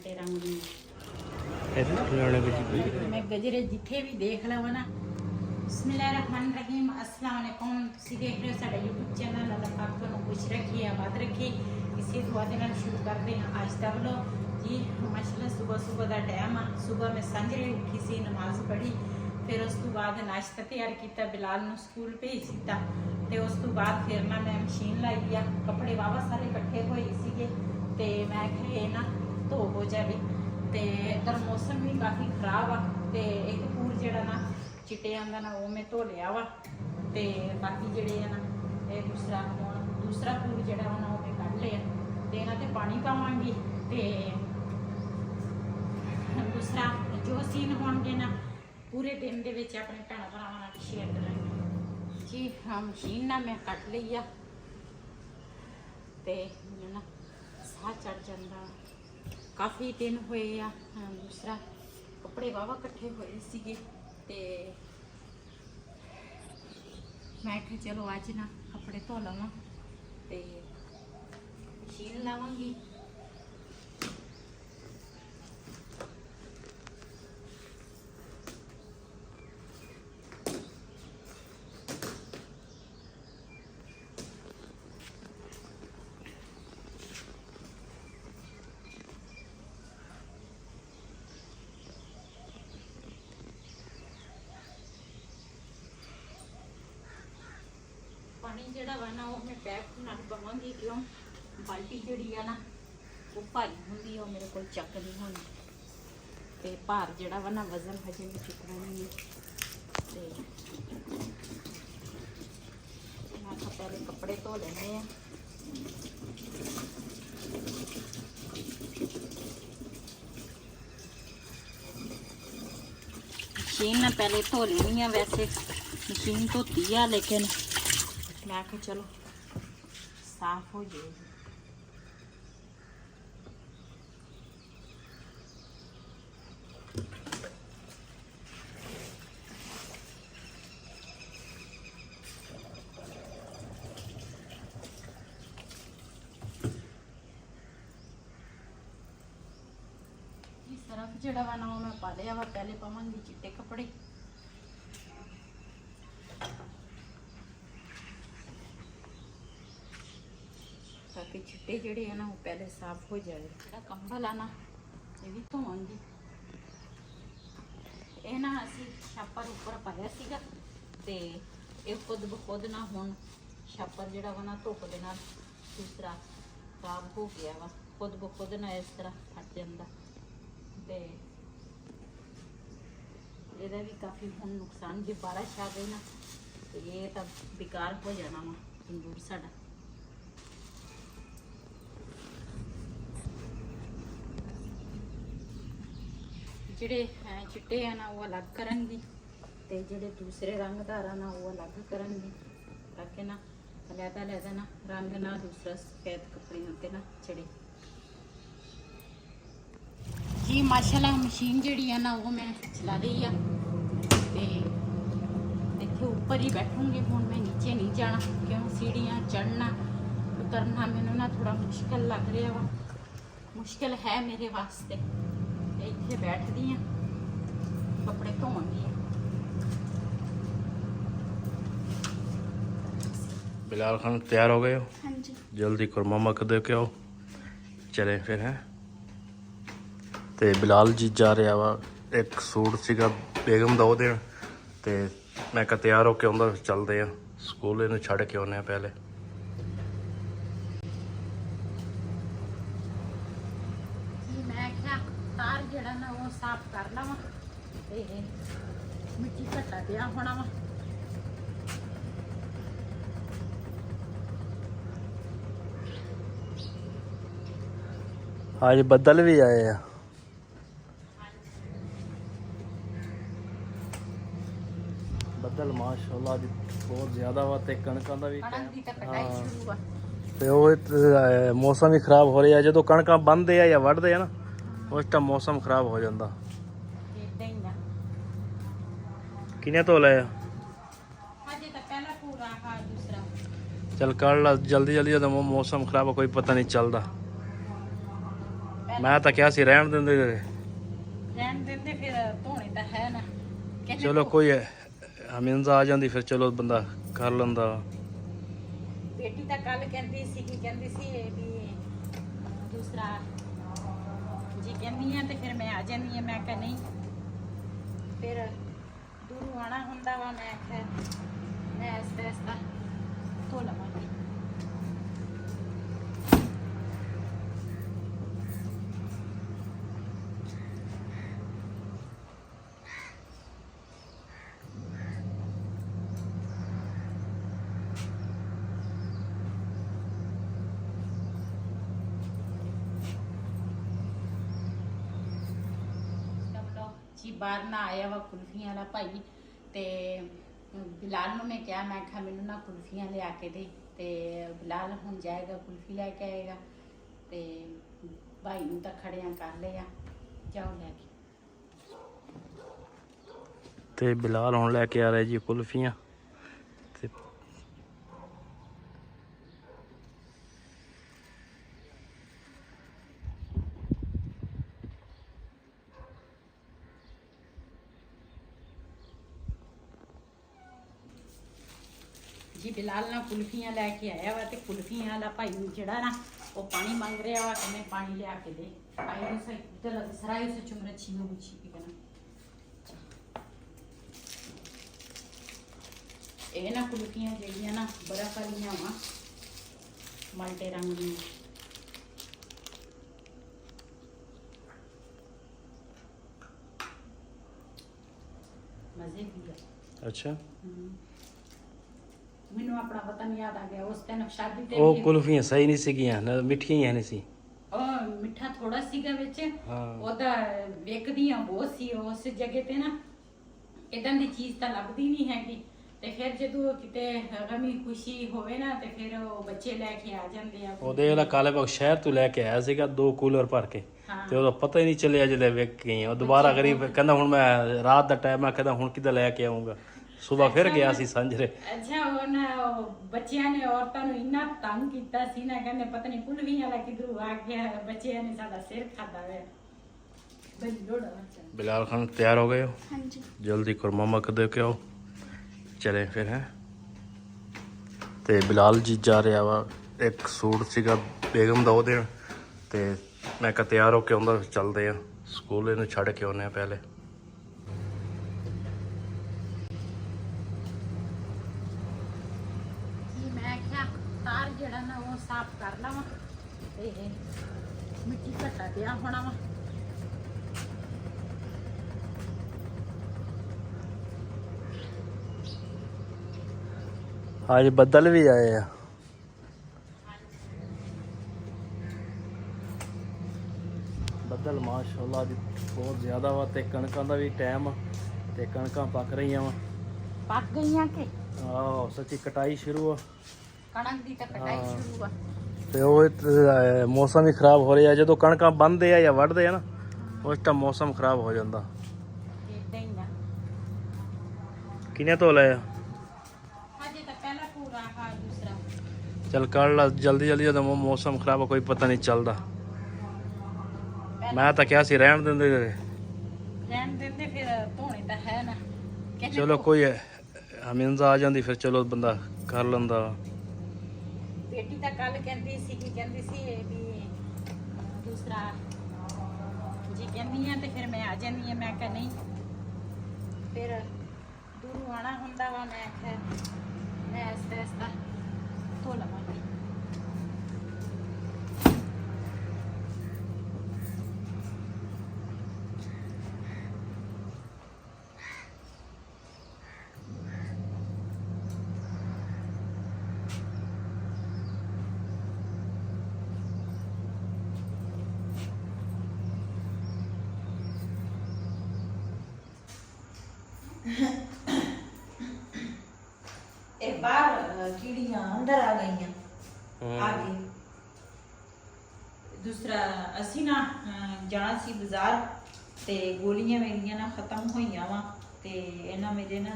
चिट्टे रंग दी मैं गजरे जिथे भी देख लव ना। बिस्मिल्लाहिर्रहमानिर्रहीम, अस्सलाम वालेकुम। तुसीं देख रहे हो साडा यूट्यूब चैनल। अल्लाह पाक तुहानूं खुश रखे, आबाद रखे। इसी दुआ दे नाल शुरू करते हैं आज दा व्लॉग जी। माशाअल्लाह सुबह सुबह का टाइम आ। सुबह मैं सांझरे उठी सी, नमाज पढ़ी, फिर उस तो बाद नाश्ता तैयार किया, बिलाल नूं स्कूल भेज दिता, तो उस तो बाद फिर ना मैं मशीन लाई आ। कपड़े वावा सारे इकट्ठे होए सीगे ते मैं कहे ना धो हो जाए। तो इधर मौसम भी काफ़ी खराब आ, तो एक पूर जड़ा ना चिट्टे आंदा ना वो मैं धो लिया वा, तो बाकी जड़े है ना ये दूसरा पूर जड़ा वा ना वो मैं कढ़ लिया, तो इन्हां ते पानी पावांगी। तो दूसरा जो सीन होणगे ना पूरे दिन दे विच अपने भैणां भरावां नाल शेयर करांगे जी। हाँ मशीन ना मैं कट ली आ, ते मैनूं ना साह चढ़ जांदा, काफ़ी दिन होए आ। दूसरा कपड़े वावा इकट्ठे होए सीगे, ते मैं कहा चलो अज ना कपड़े धो लवां, ते मशीन लावांगी। पानी जड़ा वा ना वो मैं पैप नाल पवांगी, क्यों बाल्टी जड़ी है ना वो भारी होंदी है, मेरे को चक नहीं होनी, ते भार जड़ा वा ना वजन हजे मैं चुकना नहीं है। ते मैं पहले कपड़े धो लेने हैं। मशीन ना पहले धो लेनी है, वैसे मशीन धोती है लेकिन मैं कहा चलो साफ हो जाएगी। सरफ जड़ा वा ना मैं पा लिया वा, पहले पावांगी चिट्टे कपड़े। ताकि चिट्टे जड़े है ना वो पहले साफ हो जाए। जो कंबल है ना ये भी धोवांगी। ये ना असी छापर उपर पाया सीगा, ते ये खुद ब खुद ना हुण छापर जड़ा वा ना धुप दे नाल दूसरा खराब हो गया वा, खुद ब खुद ना इस तरह फट जांदा, ते ਇਹਦਾ भी काफ़ी हुण नुकसान जे बारिश आ गई ना तो ये तो बेकार हो जाना वा तंदूर साडा। ਜਿਹੜੇ चिट्टे है ना वो अलग करांगी, ते ਜਿਹੜੇ दूसरे रंगदार है ना वो अलग करांगी, ताकि ना अलग ना रंग ना दूसरा सफेद कपड़े ते ना चढ़े जी। माशाल्लाह मशीन जड़ी है ना वो मैं चला ली है, ते इत्थे ऊपर ही बैठूंगी हुण, मैं नीचे नहीं जाना, क्यों सीढ़ियाँ चढ़ना उतरना मैनूं ना थोड़ा मुश्किल लग रहा वा, मुश्किल है मेरे वास्ते। इत्थे बैठदी हाँ, कपड़े धोवांगी। बिलाल खान तैयार हो गए हो? हाँ जी। जल्दी करो, मम्मा को दे के आओ, चले फिर हैं। तो बिलाल जी जा रहा वा, एक सूट सीगा बेगम दा वो देन, ते मैं कहा तैयार होके आंदा चलते हैं स्कूल, इन्हें छड़ के आने पहले। मैं क्या तार जड़ा ना वो साफ कर लवा, ते मिट्टी घट्टा दिया होना वा। आज बदल भी आए हैं, बदल माशाअल्लाह जी बहुत ज़्यादा वा, ते कणकां दा भी कणक दी तां कटाई शुरू आ। ते वो मौसम भी खराब हो रहा है, जो कणकां बंदे या वढ़दे है ना उस टाइम मौसम खराब हो जाता। इदां ही आ। किने तो लाया अजे तां पहला पूरा हा, दूसरा चल कर ला जल्दी जल्दी, जब मौसम खराब है कोई पता नहीं चलता। ਮੈਂ ਤਾਂ ਕਿਹਾ ਸੀ ਰਹਿਣ ਦਿੰਦੇ। ਰਹਿਣ ਦਿੰਦੇ ਫਿਰ ਧੋਣੇ ਤਾਂ ਹੈ ਨਾ। ਕਹਿੰਦੇ ਚਲੋ ਕੋਈ ਹਮਿੰਦ ਆ ਜਾਂਦੀ ਫਿਰ ਚਲੋ ਬੰਦਾ ਕਰ ਲੈਂਦਾ। ਬੇਟੀ ਤਾਂ ਕੱਲ ਕਹਿੰਦੀ ਸੀ ਵੀ ਦੂਸਰਾ ਜੀ ਕਹਿੰਦੀ ਆ ਤੇ ਫਿਰ ਮੈਂ ਆ ਜਾਂਦੀ ਆ। ਮੈਂ ਕਿਹਾ ਨਹੀਂ, ਫਿਰ ਦੂਰੋਂ ਆਣਾ ਹੁੰਦਾ ਵਾ। ਮੈਂ ਕਿਹਾ ਮੈਂ ਐਸਾ ਧੋ ਲਵਾਂਗੀ। ਜੀ ਬਾਹਰ ਨਾ ਆਇਆ ਵਾ ਕੁਲਫੀਆਂ ਵਾਲਾ ਭਾਈ, ਤੇ ਬਿਲਾਲ ਨੂੰ ਮੈਂ ਕਿਹਾ ਮੈਨੂੰ ਨਾ ਕੁਲਫੀਆਂ ਲਿਆ ਕੇ ਦੇ। ਤੇ ਬਿਲਾਲ ਹੁਣ ਜਾਏਗਾ ਕੁਲਫੀ ਲੈ ਕੇ ਆਏਗਾ। ਤੇ ਭਾਈ ਨੂੰ ਤਾਂ ਖੜਿਆਂ ਕਰ ਲਿਆ, ਜਾਓ ਲੈ ਕੇ। ਤੇ ਬਿਲਾਲ ਹੁਣ ਲੈ ਕੇ ਆ ਰਿਹਾ ਜੀ ਕੁਲਫੀਆਂ। ਤੇ ਜੀ ਬਿਲਾਲ ਨਾ ਕੁਲਫੀਆਂ ਲੈ ਕੇ ਆਇਆ ਵਾ, ਤੇ ਕੁਲਫੀਆਂ ਵਾਲਾ ਭਾਈ ਨੂੰ ਜਿਹੜਾ ਨਾ ਉਹ ਪਾਣੀ ਮੰਗ ਰਿਹਾ ਵਾ ਕਿ ਮੈਂ ਪਾਣੀ ਲਿਆ ਕੇ ਦੇ। ਭਾਈ ਨੂੰ ਸਰਾਈ ਸੇ ਚੁਮਰਚੀ ਨੂੰ ਪੁੱਛੀ ਕਿ ਕਹਣਾ ਇਹ ਨਾ ਕੁਲਫੀਆਂ ਜਿਹੜੀਆਂ ਨਾ ਬਰਫ਼ ਵਾਲੀਆਂ ਵਾ, ਮਾਲਟੇ ਰੰਗ ਦੀਆਂ। ਮਜ਼ੇ ਦੀ ਆ। ਅੱਛਾ, ਮੈਨੂੰ ਆਪਣਾ ਵਤਨ ਯਾਦ ਆ ਗਿਆ। ਉਸ ਦਿਨ ਸ਼ਾਦੀ ਤੇ ਉਹ ਕੁਲਫੀਆਂ ਸਹੀ ਨਹੀਂ ਸੀਗੀਆਂ ਨਾ, ਮਿੱਠੀਆਂ ਹੀ ਨਹੀਂ ਸੀ। ਉਹ ਮਿੱਠਾ ਥੋੜਾ ਸੀਗਾ ਵਿੱਚ। ਹਾਂ। ਉਹਦਾ ਵੇਖਦੀਆਂ ਬਹੁਤ ਸੀ ਉਸ ਜਗ੍ਹਾ ਤੇ ਨਾ, ਇਦਾਂ ਦੀ ਚੀਜ਼ ਤਾਂ ਲੱਭਦੀ ਨਹੀਂ ਹੈਗੀ। ਤੇ ਫਿਰ ਜਦੋਂ ਕਿਤੇ ਗਮੀ ਖੁਸ਼ੀ ਹੋਵੇ ਨਾ, ਤੇ ਫਿਰ ਉਹ ਬੱਚੇ ਲੈ ਕੇ ਆ ਜਾਂਦੇ ਆ। ਉਹ ਦੇਖ ਲਾ ਕਾਲੇ ਬਾਗ ਸ਼ਹਿਰ ਤੋਂ ਲੈ ਕੇ ਆਇਆ ਸੀਗਾ 2 ਕੂਲਰ ਭਰ ਕੇ। ਹਾਂ। ਤੇ ਉਹਦਾ ਪਤਾ ਹੀ ਨਹੀਂ ਚੱਲਿਆ ਜਦੋਂ ਵੇਖ ਗਈ। ਉਹ ਦੁਬਾਰਾ ਗਰੀਬ ਕਹਿੰਦਾ ਹੁਣ ਮੈਂ ਰਾਤ ਦਾ ਟਾਈਮ ਆ, ਕਹਿੰਦਾ ਹੁਣ ਕਿੱਦਾਂ ਲੈ ਕੇ ਆਉਂਗਾ। ਸੁਬਾ ਫਿਰ ਗਿਆ ਸੀ ਸੰਜਰੇ। ਅੱਛਾ, ਉਹ ਬੱਚਿਆਂ ਨੇ ਔਰਤਾਂ ਨੂੰ ਇੰਨਾ ਤੰਗ ਕੀਤਾ ਸੀ ਨਾ, ਕਹਿੰਦੇ ਪਤਾ ਨਹੀਂ ਕੁਲਵੀਆਂ ਵਾਲਾ ਕਿਧਰੋਂ ਆ ਗਿਆ, ਬੱਚਿਆਂ ਨੇ ਸਾਡਾ ਸਿਰ ਖਾਦਾ ਹੋਇਆ। बिलाल खान तैयार हो गए हो? हाँ जी। जल्दी करो, मामा को दे के आओ। चले फिर हैं। ਤੇ ਬਿਲਾਲ ਜੀ ਜਾ ਰਿਹਾ ਵਾ। ਇੱਕ ਸੂਟ ਸੀਗਾ ਬੇਗਮ ਦਾ ਉਹ ਦੇਣ, ਤੇ ਮੈਂ ਕਿਹਾ ਤਿਆਰ ਹੋ ਕੇ ਆਉਂਦਾ, ਚੱਲਦੇ ਆ ਸਕੂਲ, ਇਹਨੂੰ ਛੱਡ ਕੇ ਆਉਂਦੇ ਆ ਪਹਿਲੇ। ਜੀ ਮੈਂ ਕਿਹਾ ਤਾਰ ਜਿਹੜਾ ਨਾ ਉਹ ਸਾਫ਼ ਕਰ ਲਵਾਂ, ਤੇ ਮਿੱਟੀ ਘਟਾ ਪਿਆ ਹੋਣਾ ਵਾ। आज ਬੱਦਲ ਵੀ ਆਏ ਆ। ਬੱਦਲ ਮਾਸ਼ਾਅੱਲਾ ਅੱਜ ਬਹੁਤ ਜ਼ਿਆਦਾ ਵਾ, ਤੇ ਕਣਕਾਂ ਦਾ ਵੀ ਟਾਈਮ ਆ, ਤੇ ਕਣਕਾਂ ਪੱਕ ਰਹੀਆਂ ਵਾ। ਪੱਕ ਗਈਆਂ ਕਿ ਆਹ ਸੱਚੀ ਕਟਾਈ ਸ਼ੁਰੂ ਆ। ਕਣਕ ਦੀ ਤਾਂ ਕਟਾਈ ਸ਼ੁਰੂ ਆ। ਤੇ ਉਹ ਮੌਸਮ ਹੀ ਖਰਾਬ ਹੋ ਰਿਹਾ। ਜਦੋਂ ਕਣਕਾਂ ਬੰਨਦੇ ਆ ਜਾਂ ਵੱਢਦੇ ਆ ਨਾ, ਉਸ ਟਾਈਮ ਮੌਸਮ ਖਰਾਬ ਹੋ ਜਾਂਦਾ। ਏਦਾਂ ਹੀ ਆ। ਕਿਨੇ ਧੋ ਲਿਆ? ਹਜੇ ਤਾਂ ਪਹਿਲਾ ਪੂਰਾ ਹਾਂ, ਦੂਸਰਾ चल कर ला जल्दी जल्दी, ਜਦੋਂ ਮੌਸਮ ਖਰਾਬ ਆ ਕੋਈ ਪਤਾ ਨਹੀਂ ਚੱਲਦਾ। ਮੈਂ ਤਾਂ ਕਿਹਾ ਸੀ ਰਹਿਣ ਦਿੰਦੇ। ਰਹਿਣ ਦਿੰਦੇ ਫਿਰ ਧੋਣੇ ਤਾਂ ਹੈ ਨਾ। ਕਹਿੰਦੇ ਚਲੋ ਕੋਈ ਹਮਿੰਦ ਆ ਜਾਂਦੀ ਫਿਰ ਚਲੋ ਬੰਦਾ ਕਰ ਲੈਂਦਾ। ਬੇਟੀ ਤਾਂ ਕੱਲ ਕਹਿੰਦੀ ਸੀ ਵੀ ਦੂਸਰਾ ਜੀ ਕਹਿੰਦੀ ਆ ਤੇ ਫਿਰ ਮੈਂ ਆ ਜਾਂਦੀ ਆ। ਮੈਂ ਕਿਹਾ ਨਹੀਂ, ਫਿਰ ਦੂਰੋਂ ਆਣਾ ਹੁੰਦਾ ਵਾ। ਮੈਂ ਕਿਹਾ ਮੈਂ ਐਸਾ ਧੋ ਲਵਾਂਗੀ। एक बार कीड़ियां अंदर आ गई आगे। दूसरा ਅਸੀਂ ਨਾ ਜਾਣਾ ਸੀ ਬਾਜ਼ਾਰ, ਤੇ ਗੋਲੀਆਂ ਮੇਰੀਆਂ ਨਾ ਖਤਮ ਹੋਈਆਂ ਵਾ, ਤੇ ਇਹਨਾਂ ਮੇਰੇ ਨਾ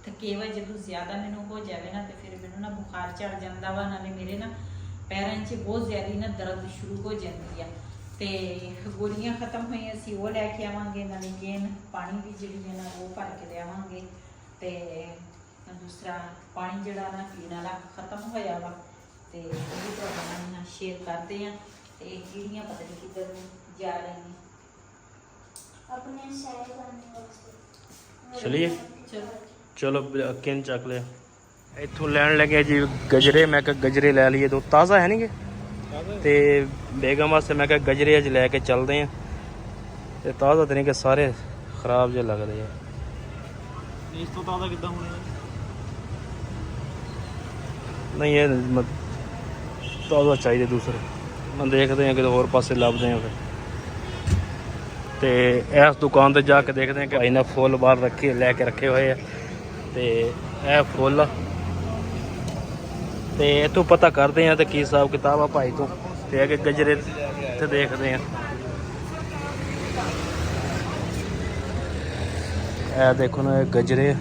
ਥਕੇਵਾ ਜਦੋਂ ਜ਼ਿਆਦਾ ਮੈਨੂੰ ਹੋ ਜਾਵੇ ਨਾ, ਤੇ ਫਿਰ ਮੈਨੂੰ ਨਾ ਬੁਖਾਰ ਚੜ ਜਾਂਦਾ ਵਾ, ਨਾਲੇ ਮੇਰੇ ਨਾ ਪੈਰਾਂ 'ਚ ਬਹੁਤ ਜ਼ਿਆਦਾ ਨਾ ਦਰਦ ਸ਼ੁਰੂ ਹੋ ਜਾਂਦੀ ਆ। ਤੇ ਗੋਲੀਆਂ ਖਤਮ ਹੋਈਆਂ ਸੀ ਉਹ ਲੈ ਕੇ ਆਵਾਂਗੇ, ਨਾਲੇ ਕੇਨ ਪਾਣੀ ਦੀ ਜਿਹੜੀ ਹੈ ਨਾ ਉਹ ਭਰ ਕੇ ਲਿਆਵਾਂਗੇ। ਤੇ ਦੂਸਰਾ ਪਾਣੀ ਜਿਹੜਾ ਨਾ ਪੀਣ ਵਾਲਾ ਖਤਮ ਹੋਇਆ ਵਾ ਤੇ ਉਹ ਵੀ ਤੁਹਾਡੇ ਨਾਲ ਸ਼ੇਅਰ ਕਰਦੇ ਆ। ਤੇ ਜਿਹੜੀਆਂ ਪਤਾ ਨਹੀਂ ਕਿੱਧਰ ਨੂੰ ਜਾ ਰਹੀਆਂ अपने सैर करने वास्ते। चलिए ਚਲੋ। ਚਲੋ ਕਿਨ ਚੱਕ ਲਿਆ। ਇੱਥੋਂ ਲੈਣ ਲੱਗੇ ਜੀ ਗਜਰੇ। ਮੈਂ ਕਿਹਾ ਗਜਰੇ ਲੈ ਲਈਏ, ਤੋਂ ਤਾਜ਼ਾ ਹੈ ਨਹੀਂਗੇ ਤੇ ਬੇਗਮ ਵਾਸਤੇ ਮੈਂ ਕਿਹਾ ਗਜਰੇ ਅੱਜ ਲੈ ਕੇ ਚੱਲਦੇ ਆ। ਤੇ ਤਾਜ਼ਾ ਤੇ ਨਹੀਂ ਕਿ ਸਾਰੇ ਖਰਾਬ ਜਿਹੇ ਲੱਗਦੇ ਆ। ਇਸ ਤੋਂ ਤਾਜ਼ਾ ਕਿੱਦਾਂ ਹੋਣੇ ਆ? ਨਹੀਂ ਇਹ ਤਾਜ਼ਾ ਚਾਹੀਦੇ ਦੂਸਰੇ। ਮੈਂ ਦੇਖਦੇ ਆ ਕਿਤੇ ਹੋਰ ਪਾਸੇ ਲੱਭਦੇ ਆ ਫਿਰ। ਤੇ ਇਸ ਦੁਕਾਨ ਤੇ ਜਾ ਕੇ ਦੇਖਦੇ ਆ ਕਿ ਇਹਨਾਂ ਫੁੱਲ ਬਾਹਰ ਰੱਖੇ ਲੈ ਕੇ ਰੱਖੇ ਹੋਏ ਆ। ਤੇ ਇਹ ਫੁੱਲ ਤੇ ਇੱਥੋਂ ਪਤਾ ਕਰਦੇ ਆ ਤੇ ਕੀ ਹਿਸਾਬ ਕਿਤਾਬ ਆ ਭਾਈ ਤੋਂ। ਤੇ ਅੱਗੇ ਗਜਰੇ ਤੇ ਦੇਖਦੇ ਆ। ਇਹ ਦੇਖੋ ਨਾ, ਇਹ ਗਜਰੇ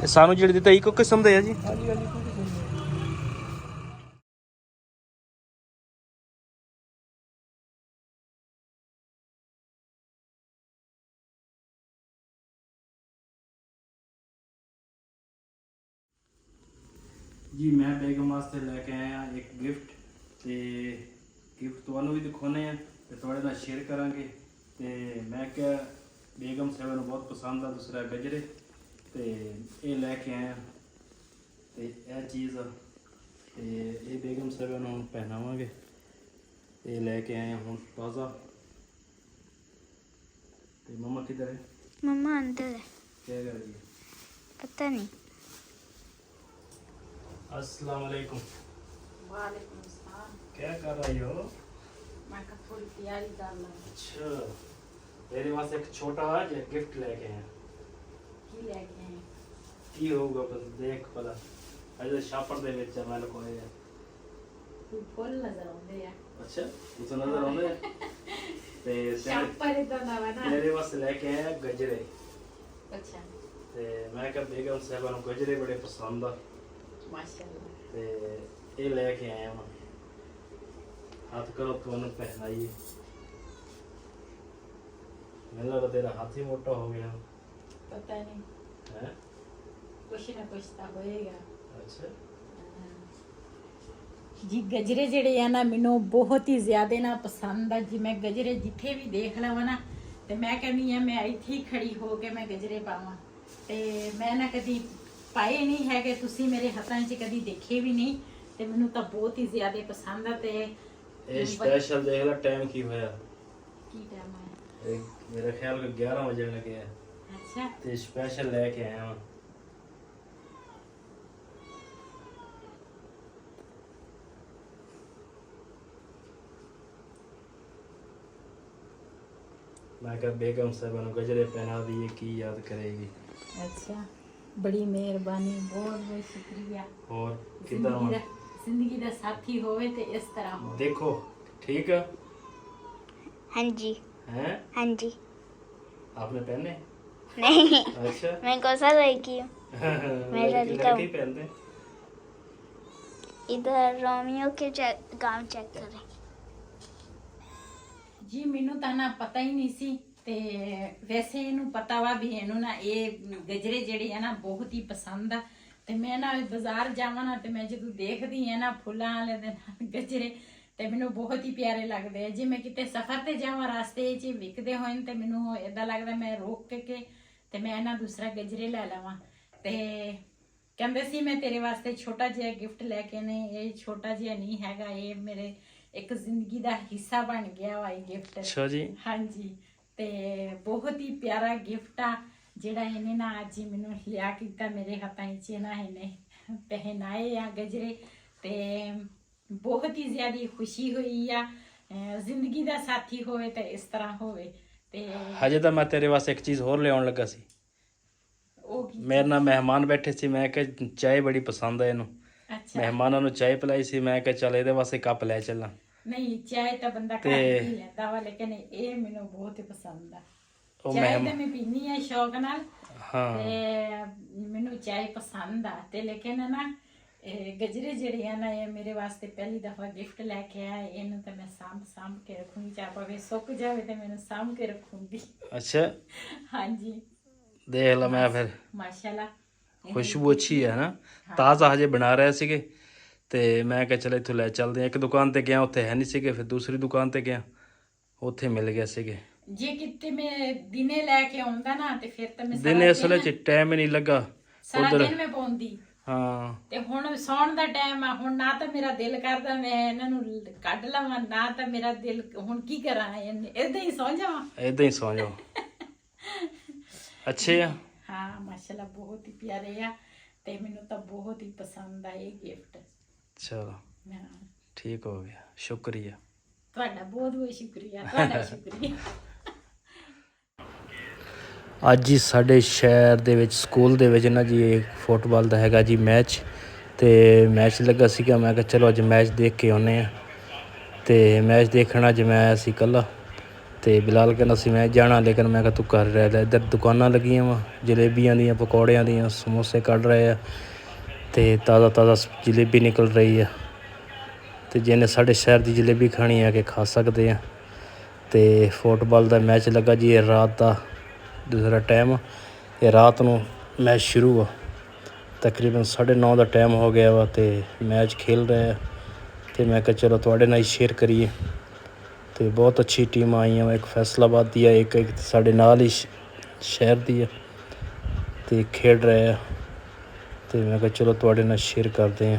ਇਹ ਸਾਨੂੰ ਜਿਹੜੇ ਦਿੱਤਾ ਇੱਕੋ ਕਿਸਮ ਦੇ ਆ ਜੀ। ਜੀ ਮੈਂ ਬੇਗਮ ਵਾਸਤੇ ਲੈ ਕੇ ਆਇਆ ਇੱਕ ਗਿਫਟ। ਤੇ ਗਿਫਟ ਤੁਹਾਨੂੰ ਵੀ ਦਿਖਾਉਂਦੇ ਆ ਤੇ ਤੁਹਾਡੇ ਨਾਲ ਸ਼ੇਅਰ ਕਰਾਂਗੇ। ਤੇ ਮੈਂ ਕਿਹਾ ਬੇਗਮ ਸਾਹਿਬ ਨੂੰ ਬਹੁਤ ਪਸੰਦ ਆ ਦੂਸਰਾ ਗਜਰੇ, ਤੇ ਇਹ ਲੈ ਕੇ ਆਇਆ। ਤੇ ਇਹ ਚੀਜ਼ ਆ ਤੇ ਇਹ ਬੇਗਮ ਸਾਹਿਬ ਨੂੰ ਹੁਣ ਪਹਿਨਾਵਾਂਗੇ। ਇਹ ਲੈ ਕੇ ਆਏ ਹੁਣ ਤਾਜ਼ਾ। ਤੇ ਮਮਾ ਕਿੱਧਰ ਹੈ? मम्मा अंदर है, क्या कर रही है? पता नहीं। अस्सलाम वालेकुम। वालेकुम अस्सलाम। क्या कर रही हो? मैं का थोड़ी तैयारी कर ला। अच्छा, तेरे वास्ते एक छोटा आज गिफ्ट लेके आए। की लेके आए? की होगा बस देख भला। अजे छापर दे विच मैं लकोए है। कोई फुल नजर आਉਂਦੇ ਆ। अच्छा, उसे नजर आਉਂਦੇ है। ते ਛਾਪਰ ਇਦਾਂ ਦਾ ਵਾ ਨਾ। तेरे वास्ते लेके आए हैं गजरे। ਅੱਛਾ, ते मैं कहा बेगम साहब ਨੂੰ गजरे बड़े पसंद आ ਮਾਸ਼ਾਅੱਲਾ। ते ये लेके आए हैं। हाथ करो ਤੁਹਾਨੂੰ पहनाइए। ਮੈਨੂੰ ਲੱਗਦਾ तेरा हाथ ही मोटा हो गया ਪਤਾ ਨਹੀਂ, है। ਕੁਛ ਨਾ ਕੁਛ ਤਾਂ ਹੋਏਗਾ। अच्छा, ਜੀ ਗਜਰੇ ਜਿਹੜੇ ਆ ਨਾ ਮੈਨੂੰ ਬਹੁਤ ਹੀ ਜ਼ਿਆਦਾ ਨਾ ਪਸੰਦ ਆ ਜੀ। ਮੈਂ ਗਜਰੇ ਜਿੱਥੇ ਵੀ ਦੇਖ ਲਵਾਂ ਨਾ ਤੇ ਮੈਂ ਕਹਿੰਦੀ ਆ ਮੈਂ ਇੱਥੇ ਹੀ ਖੜੀ ਹੋ ਕੇ ਮੈਂ ਗਜਰੇ ਪਾਵਾਂ। ਤੇ ਮੈਂ ਨਾ ਕਦੀ ਪਾਏ ਨਹੀਂ ਹੈਗੇ, ਤੁਸੀਂ ਮੇਰੇ ਹੱਥਾਂ 'ਚ ਕਦੀ ਦੇਖੇ ਵੀ ਨਹੀਂ। ਤੇ ਮੈਨੂੰ ਤਾਂ ਬਹੁਤ ਹੀ ਜ਼ਿਆਦਾ ਪਸੰਦ ਆ। ਤੇ ਇਹ ਸਪੈਸ਼ਲ ਦੇਖ ਲੈ ਟਾਈਮ ਕੀ ਹੋਇਆ। ਕੀ ਟਾਈਮ ਹੈ? ਇਹ ਮੇਰੇ ਖਿਆਲ ਕੋ 11 ਵਜੇ ਲੱਗੇ ਆ ਅੱਛਾ, ਤੇ ਸਪੈਸ਼ਲ ਲੈ ਕੇ ਆਇਆ ਹਾਂ। मैं कहा बेगम साहब ਨੂੰ गजरे पहना दिए की याद करेगी। ਅੱਛਾ, ਬੜੀ ਮਿਹਰਬਾਨੀ, ਬਹੁਤ ਬਹੁਤ ਸ਼ੁਕਰੀਆ। और किधर ਜ਼ਿੰਦਗੀ ਦਾ ਸਾਥੀ ਹੋਵੇ ਤੇ ਇਸ ਤਰ੍ਹਾਂ ਹੋਵੇ। देखो ठीक है हाँ जी, हैं? हाँ जी। आपने पहने? नहीं, अच्छा। मैं कौन सा लड़की हूँ? मैं लड़का लड़के हूँ। पहनते हैं। इधर रोमियो के गाँव चेक करें। ਜੀ ਮੈਨੂੰ ਤਾਂ ਨਾ ਪਤਾ ਹੀ ਨਹੀਂ ਸੀ। ਤੇ ਵੈਸੇ ਇਹਨੂੰ ਪਤਾ ਵਾ ਵੀ ਇਹਨੂੰ ਨਾ ਇਹ ਗਜਰੇ ਜਿਹੜੇ ਆ ਨਾ ਬਹੁਤ ਹੀ ਪਸੰਦ ਆ। ਤੇ ਮੈਂ ਨਾ ਬਾਜ਼ਾਰ ਜਾਵਾਂ ਨਾ ਤੇ ਮੈਂ ਜਦੋਂ ਦੇਖਦੀ ਆ ਨਾ ਫੁੱਲਾਂ ਵਾਲੇ ਦੇ ਨਾਲ ਗਜਰੇ ਤੇ ਮੈਨੂੰ ਬਹੁਤ ਹੀ ਪਿਆਰੇ ਲੱਗਦੇ ਆ। ਜੇ ਮੈਂ ਕਿਤੇ ਸਫ਼ਰ ਤੇ ਜਾਵਾਂ ਰਸਤੇ 'ਚ ਵਿਕਦੇ ਹੋਣ ਤੇ ਮੈਨੂੰ ਏਦਾਂ ਲੱਗਦਾ ਮੈਂ ਰੋਕ ਕੇ ਤੇ ਮੈਂ ਨਾ ਦੂਸਰਾ ਗਜਰੇ ਲੈ ਲਵਾਂ। ਤੇ ਕਹਿੰਦੇ ਸੀ ਮੈਂ ਤੇਰੇ ਵਾਸਤੇ ਛੋਟਾ ਜਿਹਾ ਗਿਫਟ ਲੈ ਕੇ ਨੇ। ਇਹ ਛੋਟਾ ਜਿਹਾ ਨਹੀਂ ਹੈਗਾ, ਇਹ ਮੇਰੇ ਇੱਕ ਜ਼ਿੰਦਗੀ ਦਾ ਹਿੱਸਾ ਬਣ ਗਿਆ ਵਾ ਇਹ ਗਿਫਟ। अच्छा जी। ਹਾਂਜੀ, ਤੇ ਬਹੁਤ ਹੀ ਪਿਆਰਾ ਗਿਫਟ ਆ ਜਿਹੜਾ ਇਹਨੇ ਨਾ ਅੱਜ ਹੀ ਮੈਨੂੰ ਲਿਆ ਕੀਤਾ ਮੇਰੇ ਹੱਥਾਂ 'ਚ ਨਾ ਇਹਨੇ ਪਹਿਨਾਏ ਆ ਗਜਰੇ। ਤੇ ਬਹੁਤ ਹੀ ਜ਼ਿਆਦਾ ਖੁਸ਼ੀ ਹੋਈ ਆ। ਜ਼ਿੰਦਗੀ ਦਾ ਸਾਥੀ ਹੋਵੇ ਤੇ ਇਸ ਤਰ੍ਹਾਂ ਹੋਵੇ। ਤੇ ਹਜੇ ਤਾਂ ਮੈਂ ਤੇਰੇ ਵਾਸਤੇ ਇੱਕ ਚੀਜ਼ ਹੋਰ ਲਿਆਉਣ ਲੱਗਾ ਸੀ। ਉਹ ਕੀ? ਮੇਰੇ ਨਾਲ ਮਹਿਮਾਨ ਬੈਠੇ ਸੀ, ਮੈਂ ਕਿਹਾ ਚਾਹ ਬੜੀ ਪਸੰਦ ਹੈ ਇਹਨੂੰ। ਅੱਛਾ, ਮਹਿਮਾਨਾਂ ਨੂੰ ਚਾਹ ਪਿਲਾਈ ਸੀ, ਮੈਂ ਕਿਹਾ ਚੱਲ ਇਹਦੇ ਵਾਸਤੇ ਕੱਪ ਲੈ ਚੱਲਾਂ। ਨਹੀਂ ਚਾਹ ਤਾਂ ਬੰਦਾ ਘਰ ਤੇ- ਹੀ ਲੈਂਦਾ ਵਾ, ਲੇਕਿਨ ਇਹ ਮੈਨੂੰ ਬਹੁਤ ਹੀ ਪਸੰਦ ਆ। ਉਹ ਚਾਹ ਤਾਂ ਮਹਿਮਾਨ ਮੈਂ ਪੀਨੀ ਆ ਸ਼ੌਕ ਨਾਲ। ਹਾਂ ਤੇ ਮੈਨੂੰ ਚਾਹ ਪਸੰਦ ਆ ਤੇ ਲੇਕਿਨ ਨਾ ਇਹ ਗਜਰੇ ਜਿਹੜੇ ਆ ਨਾ ਇਹ ਮੇਰੇ ਵਾਸਤੇ ਪਹਿਲੀ ਦਫਾ ਗਿਫਟ ਲੈ ਕੇ ਆਇਆ। ਇਹਨੂੰ ਤਾਂ ਮੈਂ ਸਾਂਭ ਕੇ ਰੱਖੂੰਗੀ, ਚਾਹ ਭਾਵੇਂ ਸੁੱਕ ਜਾਵੇ ਤੇ ਮੈਨੂੰ ਸਾਂਭ ਕੇ ਰੱਖੂੰਗੀ। ਅੱਛਾ ਹਾਂਜੀ ਦੇਖ ਲਾ ਮੈਂ ਫਿਰ ਮਾਸ਼ਾਅੱਲਾ। ਖੁਸ਼ਬੂ ਅੱਛੀ ਹੈ ਨਾ, ਤਾਜ਼ਾ ਹਜੇ ਬਣਾ ਰਹੇ ਸੀਗੇ ਤੇ ਮੈਂ ਕਿਹਾ ਚਲ ਇੱਥੋਂ ਲੈ ਚੱਲਦੇ ਹਾਂ। ਇੱਕ ਦੁਕਾਨ ਤੇ ਗਿਆ ਉੱਥੇ ਹੈ ਨਹੀਂ ਸੀਗੇ, ਫਿਰ ਦੂਸਰੀ ਦੁਕਾਨ ਤੇ ਗਿਆ ਉੱਥੇ ਮਿਲ ਗਏ ਸੀਗੇ। ਜੇ ਕਿਤੇ ਮੈਂ ਦਿਨੇ ਲੈ ਕੇ ਆਉਂਦਾ ਨਾ ਤੇ ਫਿਰ ਤਾਂ ਮੈਂ ਦਿਨੇ ਅਸਲ ਚ ਟਾਈਮ ਹੀ ਨਹੀਂ ਲੱਗਾ ਸਾਰਾ ਉਧਰ। ਦਿਨ ਮੈਂ ਪਾਉਂਦੀ ਹਾਂ ਤੇ ਹੁਣ ਸੌਣ ਦਾ ਟਾਈਮ ਆ, ਹੁਣ ਨਾ ਤਾਂ ਮੇਰਾ ਦਿਲ ਕਰਦਾ ਮੈਂ ਇਹਨਾਂ ਨੂੰ ਕੱਢ ਲਵਾਂ, ਨਾ ਤਾਂ ਮੇਰਾ ਦਿਲ, ਹੁਣ ਕੀ ਕਰਾਂ, ਏਦਾਂ ਹੀ ਸੌਂ ਜਾਵਾਂ। ਏਦਾਂ ਹੀ ਸੌਂ ਜਾਓ। ਅੱਛੇ ਆ ਹਾਂ ਮਾਸ਼ਾਅੱਲਾ ਬਹੁਤ ਹੀ ਪਿਆਰੇ ਆ ਤੇ ਮੈਨੂੰ ਤਾਂ ਬਹੁਤ ਹੀ ਪਸੰਦ ਆਏ ਗਿਫਟ। ਚਲੋ ਹਾਂ ਠੀਕ ਹੋ ਗਿਆ, ਸ਼ੁਕਰੀਆ ਤੁਹਾਡਾ ਬਹੁਤ ਬਹੁਤ ਸ਼ੁਕਰੀਆ, ਤੁਹਾਡਾ ਸ਼ੁਕਰੀਆ। ਅੱਜ ਹੀ ਸਾਡੇ ਸ਼ਹਿਰ ਦੇ ਵਿੱਚ ਸਕੂਲ ਦੇ ਵਿੱਚ ਨਾ ਜੀ ਇਹ ਫੁੱਟਬਾਲ ਦਾ ਹੈਗਾ ਜੀ ਮੈਚ, ਤੇ ਮੈਚ ਲੱਗਾ ਸੀਗਾ। ਮੈਂ ਕਿਹਾ ਚਲੋ ਅੱਜ ਮੈਚ ਦੇਖ ਕੇ ਆਉਂਦੇ ਹਾਂ। ਤੇ ਮੈਚ ਦੇਖਣ ਅੱਜ ਮੈਂ ਆਇਆ ਸੀ ਇਕੱਲਾ, ਤੇ ਬਿਲਾਲ ਕਹਿੰਦਾ ਸੀ ਮੈਂ ਜਾਣਾ, ਲੇਕਿਨ ਮੈਂ ਕਿਹਾ ਤੂੰ ਘਰ ਰਹਿ ਲੈ। ਇੱਧਰ ਦੁਕਾਨਾਂ ਲੱਗੀਆਂ ਵਾ ਜਲੇਬੀਆਂ ਦੀਆਂ, ਪਕੌੜਿਆਂ ਦੀਆਂ, ਸਮੋਸੇ ਕੱਢ ਰਹੇ ਆ ਤੇ ਤਾਜ਼ਾ ਜਲੇਬੀ ਨਿਕਲ ਰਹੀ ਆ। ਤੇ ਜਿਹਨੇ ਸਾਡੇ ਸ਼ਹਿਰ ਦੀ ਜਲੇਬੀ ਖਾਣੀ ਆ ਕੇ ਖਾ ਸਕਦੇ ਆ। ਤੇ ਫੁੱਟਬਾਲ ਦਾ ਮੈਚ ਲੱਗਾ ਜੀ, ਇਹ ਰਾਤ ਦਾ ਦੂਸਰਾ ਟਾਈਮ, ਇਹ ਰਾਤ ਨੂੰ ਮੈਚ ਸ਼ੁਰੂ ਆ, ਤਕਰੀਬਨ 9:30 ਦਾ ਟਾਈਮ ਹੋ ਗਿਆ ਵਾ ਤੇ ਮੈਚ ਖੇਲ ਰਹੇ ਆ। ਤੇ ਮੈਂ ਕਿਹਾ ਚਲੋ ਤੁਹਾਡੇ ਨਾਲ ਹੀ ਸ਼ੇਅਰ ਕਰੀਏ। ਤੇ ਬਹੁਤ ਅੱਛੀ ਟੀਮਾਂ ਆਈਆਂ ਵਾ, ਇੱਕ ਫੈਸਲਾਬਾਦ ਦੀ ਆ, ਇੱਕ ਸਾਡੇ ਨਾਲ ਹੀ ਸ਼ਹਿਰ ਦੀ ਆ ਤੇ ਖੇਡ ਰਹੇ ਆ। ਤੇ ਮੈਂ ਕਿਹਾ ਚਲੋ ਤੁਹਾਡੇ ਨਾਲ ਸ਼ੇਅਰ ਕਰਦੇ ਆ।